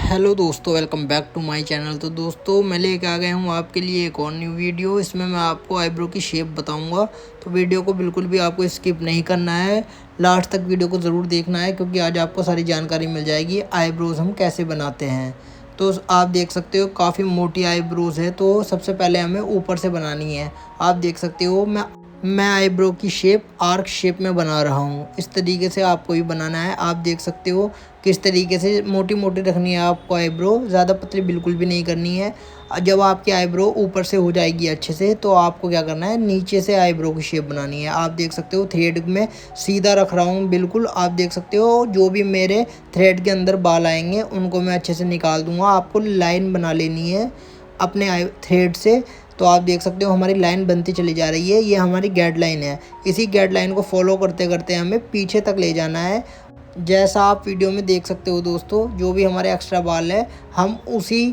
Hello दोस्तों, welcome back to my channel. तो दोस्तों मैं लेके आ गया हूँ आपके लिए एक और न्यू वीडियो। इसमें मैं आपको आईब्रो की शेप बताऊँगा, तो वीडियो को बिल्कुल भी आपको स्किप नहीं करना है, लास्ट तक वीडियो को ज़रूर देखना है, क्योंकि आज आपको सारी जानकारी मिल जाएगी आईब्रोज़ हम कैसे बनाते हैं। तो आप देख सकते हो काफ़ी मोटी आईब्रोज़ है, तो सबसे पहले हमें ऊपर से बनानी है। आप देख सकते हो मैं आईब्रो की शेप आर्क शेप में बना रहा हूँ। इस तरीके से आपको भी बनाना है। आप देख सकते हो किस तरीके से मोटी मोटी रखनी है आपको आईब्रो, ज़्यादा पतली बिल्कुल भी नहीं करनी है। जब आपकी आईब्रो ऊपर से हो जाएगी अच्छे से, तो आपको क्या करना है, नीचे से आईब्रो की शेप बनानी है। आप देख सकते हो थ्रेड में सीधा रख रहा हूँ बिल्कुल। आप देख सकते हो जो भी मेरे थ्रेड के अंदर बाल आएंगे उनको मैं अच्छे से निकाल दूँगा। आपको लाइन बना लेनी है अपने थ्रेड से। तो आप देख सकते हो हमारी लाइन बनती चली जा रही है, ये हमारी गाइडलाइन है। इसी गाइडलाइन को फॉलो करते करते हमें पीछे तक ले जाना है। जैसा आप वीडियो में देख सकते हो दोस्तों, जो भी हमारे एक्स्ट्रा बाल है हम उसी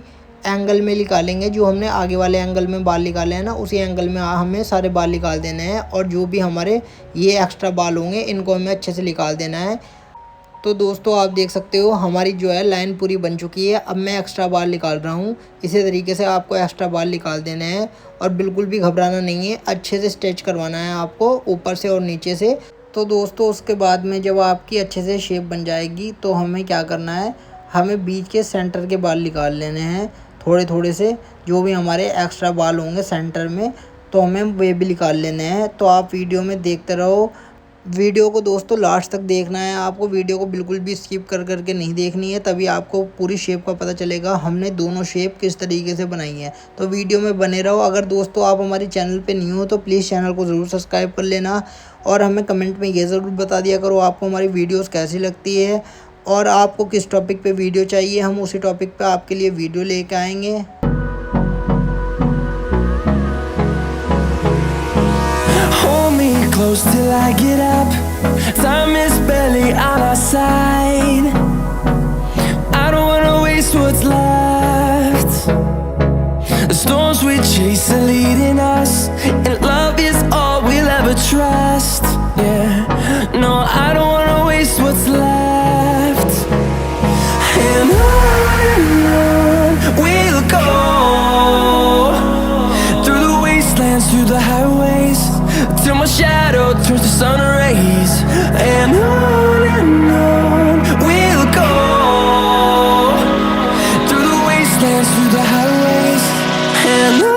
एंगल में निकालेंगे। जो हमने आगे वाले एंगल में बाल निकाले हैं ना, उसी एंगल में हमें सारे बाल निकाल देने हैं। और जो भी हमारे ये एक्स्ट्रा बाल होंगे इनको हमें अच्छे से निकाल देना है। तो दोस्तों आप देख सकते हो हमारी जो है लाइन पूरी बन चुकी है। अब मैं एक्स्ट्रा बाल निकाल रहा हूँ। इसी तरीके से आपको एक्स्ट्रा बाल निकाल देने हैं और बिल्कुल भी घबराना नहीं है, अच्छे से स्ट्रेच करवाना है आपको ऊपर से और नीचे से। तो दोस्तों उसके बाद में जब आपकी अच्छे से शेप बन जाएगी, तो हमें क्या करना है, हमें बीच के सेंटर के बाल निकाल लेने हैं थोड़े थोड़े से। जो भी हमारे एक्स्ट्रा बाल होंगे सेंटर में, तो हमें वे भी निकाल लेने हैं। तो आप वीडियो में देखते रहो। वीडियो को दोस्तों लास्ट तक देखना है आपको, वीडियो को बिल्कुल भी स्किप कर करके नहीं देखनी है, तभी आपको पूरी शेप का पता चलेगा हमने दोनों शेप किस तरीके से बनाई है। तो वीडियो में बने रहो। अगर दोस्तों आप हमारे चैनल पे न्यू हो तो प्लीज़ चैनल को ज़रूर सब्सक्राइब कर लेना, और हमें कमेंट में ये ज़रूर बता दिया करो आपको हमारी वीडियोज़ कैसी लगती है और आपको किस टॉपिक पर वीडियो चाहिए। हम उसी टॉपिक पर आपके लिए वीडियो लेके आएँगे। Close till I get up. Time is barely on our side. I don't wanna waste what's left. The storms we chase are leading us, and love is all we'll ever trust. Yeah, no, I don't wanna waste what's left. And on we'll go, through the wastelands, through the highways, till my shadow turns to sun rays. And on we'll go, through the wastelands, through the highways, and on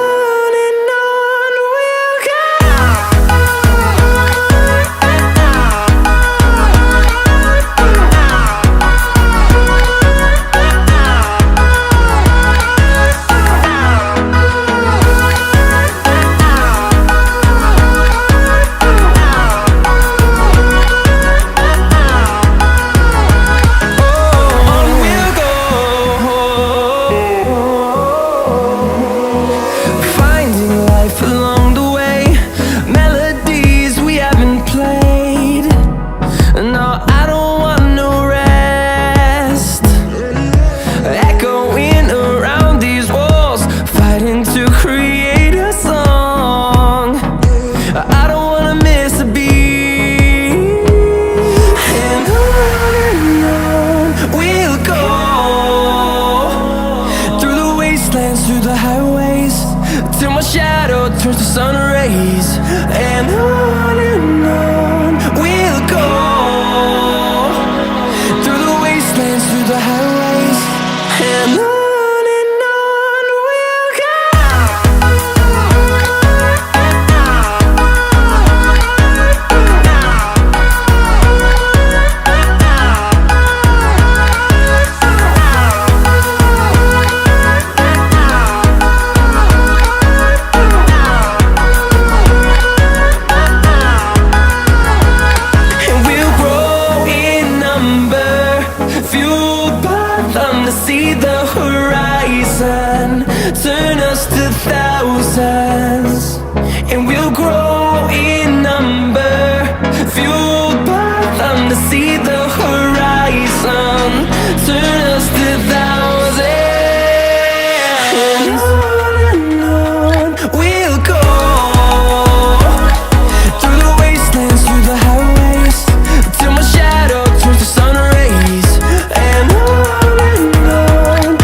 we'll go. Through the highways, till my shadow turns to sun rays. And on we'll go, through the wastelands, through the highways, and on we'll go. See the horizon, turn us to thousands, and we'll grow in number, fueled by them. To see the horizon, turn us to thousands, and on we'll go, through the wastelands, through the highways, till my shadow turns to sun rays. And on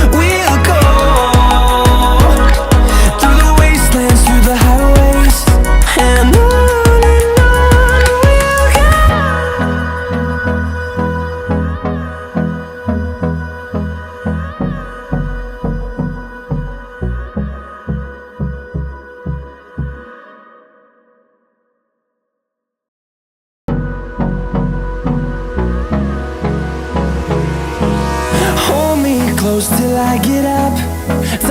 close till I get up.